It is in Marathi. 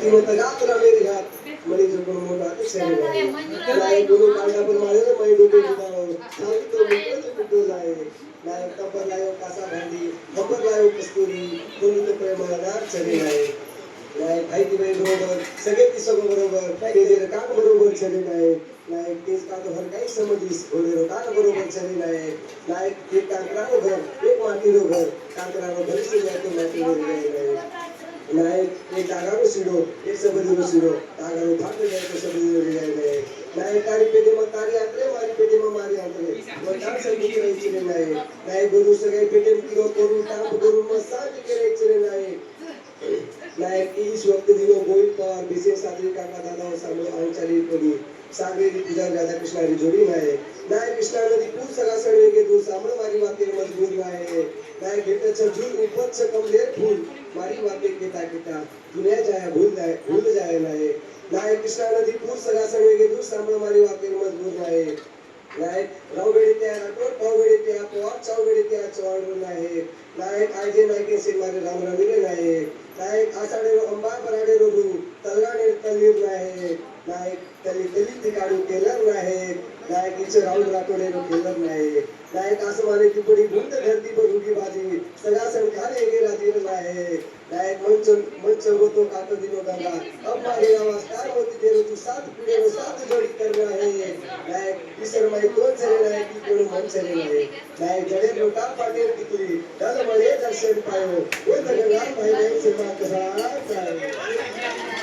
तीन तगात मेरी हात मणी जपून मोठा शरीर आहे नाही गुरु कांडा पर माळे मै डोके दिदाओ सारी तो मित्र कुटो जाए नाही कपर लायो कासा भांडी खबर लायो कस्तुरी कोणी तो प्रेमादार शरीर आहे नाही भाई की बाई बरोबर सगळे तिसक बरोबर ते जे काक बरोबर शरीर आहे नाही तेच का तो हर काही समजीस ओले काक बरोबर शरीर आहे नाही एक कांकरानो घर एक मातीनो घर कांकरानो घरी से जाए तो माटी में जाए नाही एक डागारो सीडो एक सबदीनो सीडो डागारो फाट जाए तो सबदीनो जाए नाही कारी पेटी में कारी आंतरे मारी पेटी में मारी आंतरे वटार से कुछ नहीं चले नाही गुरु सगळे पेटी में किरो करू टाप गुरु मसाज करे चले नाही इस वक्त दिनो गोइल पर विशेष सादरी काका दादा सामने आंचली पड़ी सागरी पूजा राधा कृष्ण री जोड़ी नाही नाही कृष्णा नदी पूर सगा सड़वे के दूर सामने मारी बातें मजबूत नाही नाही घेते झूल ऊपर से कमलेर फूल मारी बातें केता केता दुनिया जाए भूल जाए नाही कृष्णा नदी पूर सगा सड़वे के दूर सामने मारी बातें मजबूत नाही नाही राव बेडी त्या राठोड पाव बेडी त्या पोर चाव बेडी त्या चवाडू नाही नाही आजे नाही के से मारे राम रमिले नाही नाही आषाढे अंबा पराडे रोडू तलगाडे तलीर नाही नाही तली तली काढू केलर नाही नाही किचे राहुल राठोडे रो केलर नाही नाही आसमाने की बड़ी बूंद धरती पर उगी बाजी सगा संखाने के राजीर नाही नाही मंच वो तो काट दिनो गंगा अब मारे आवाज कार होती देरो तू साथ पीड़े वो साथ जोड़ी करना है नाही ईश्वर माई दोन चले नाही की कोण मन चले नाही जडे लोटा पाटील कितली दल मळे दर्शन पायो वो गंगा भाई ने सेवा कसा